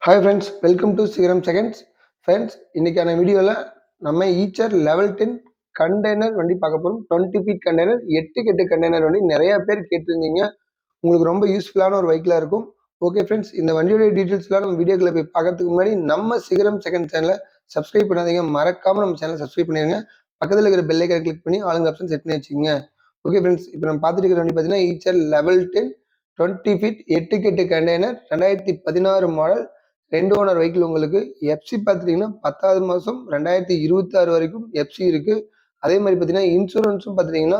Hi friends, welcome to சிகரம் seconds. Friends, இன்னைக்கான வீடியோவில் நம்ம ஈச்சர் லெவல் 10 கண்டெய்னர் வண்டி பார்க்க போகிறோம். 20 ஃபீட் கண்டெய்னர், 8x8 கண்டெய்னர் வண்டி நிறைய பேர் கேட்டிருந்தீங்க. உங்களுக்கு ரொம்ப யூஸ்ஃபுல்லான ஒரு வெஹிக்கிளாக இருக்கும். ஓகே ஃப்ரெண்ட்ஸ், இந்த வண்டியோட டீட்டெயில்ஸ்லாம் நம்ம வீடியோக்களை போய் பார்க்கறதுக்கு முன்னாடி நம்ம சிகரம் செகண்ட் சேனலை சப்ஸ்கிரைப் பண்ணாதீங்க. மறக்காமல் நம்ம சேனலை சப்ஸ்கிரைப் பண்ணிடுங்க. பக்கத்தில் இருக்கிற பெல் ஐக்கானை கிளிக் பண்ணி ஆளுங்க ஆப்ஷன் செட் பண்ணி வச்சுக்கோங்க. ஓகே ஃப்ரெண்ட்ஸ், இப்போ நம்ம பார்த்துட்டு இருக்கிற வண்டி பார்த்தீங்கன்னா Eicher level 10 20 feet 8x8 container 2016 மாடல். 2 ஓனர் வெஹிக்கிள். உங்களுக்கு எஃப்சி பார்த்துட்டிங்கன்னா 10வது மாதம் 2026 வரைக்கும் எஃப்சி இருக்குது. அதே மாதிரி பார்த்தீங்கன்னா இன்சூரன்ஸும் பார்த்துட்டிங்கன்னா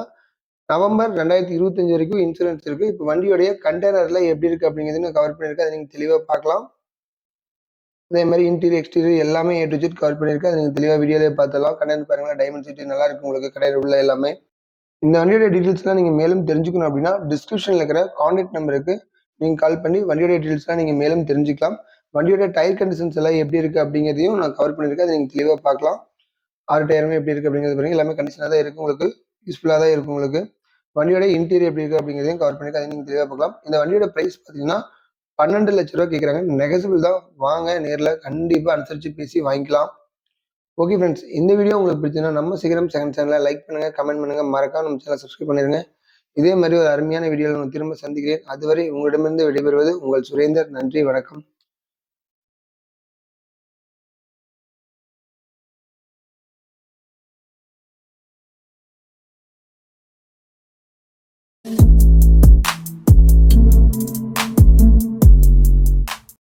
நவம்பர் 2025 வரைக்கும் இன்சூரன்ஸ் இருக்குது. இப்போ வண்டியோடைய கண்டெய்னரில் எப்படி இருக்குது அப்படிங்கிறது நான் கவர் பண்ணியிருக்கேன். அதை நீங்கள் தெளிவாக பார்க்கலாம். அதே மாதிரி இன்டீரியர் எக்ஸ்டீரியர் எல்லாமே A to Z கவர் பண்ணியிருக்கேன். அதை நீங்கள் தெளிவாக வீடியோலேயே பார்த்துலாம். கண்டெய்னர் பாருங்களா, டைமண்ட் சீட்டு நல்லா இருக்குது உங்களுக்கு. கண்டெய்னர் உள்ள எல்லாமே. இந்த வண்டியோட டீட்டெயில்ஸ்லாம் நீங்கள் மேலும் தெரிஞ்சுக்கணும் அப்படின்னா டிஸ்கிரிப்ஷனில் இருக்கிற கான்டாக்ட் நம்பருக்கு நீங்கள் கால் பண்ணி வண்டியோட டீட்டெயில்ஸ்லாம் நீங்கள் மேலும் தெரிஞ்சுக்கலாம். வண்டியோட டயர் கண்டிஷன்ஸ் எல்லாம் எப்படி இருக்குது அப்படிங்கிறதையும் நான் கவர் பண்ணியிருக்கேன். அதை நீங்கள் தெளிவாக பார்க்கலாம். 6 டயருமே எப்படி இருக்குது அப்படிங்கிறது பாருங்கள். எல்லாமே கண்டிஷனாக தான் இருக்குது. உங்களுக்கு யூஸ்ஃபுல்லாக தான் இருக்கும். உங்களுக்கு வண்டியோட இன்டீரியர் எப்படி இருக்குது அப்படிங்கிறதையும் கவர் பண்ணியிருக்கேன். அதை நீங்கள் தெளிவாக பார்க்கலாம். இந்த வண்டியோட ப்ரைஸ் பார்த்தீங்கன்னா 12 லட்ச ரூபா கேட்குறாங்க. நெகசிபிள் தான். வாங்க, நேரில் கண்டிப்பாக அனுசரித்து பேசி வாங்கிக்கலாம். ஓகே ஃப்ரெண்ட்ஸ், இந்த வீடியோ உங்களுக்கு பிடிச்சதுன்னா நம்ம சிகரம் செகண்ட் சேனலை லைக் பண்ணுங்கள், கமெண்ட் பண்ணுங்கள், மறக்காம நம்ம சேனலை சப்ஸ்கிரைப் பண்ணிடுங்க. இதே மாதிரி ஒரு அருமையான வீடியோவில் நான் திரும்ப சந்திக்கிறேன். அதுவரை உங்களிடமிருந்து விடைபெறுவது உங்கள் சுரேந்தர். நன்றி, வணக்கம்.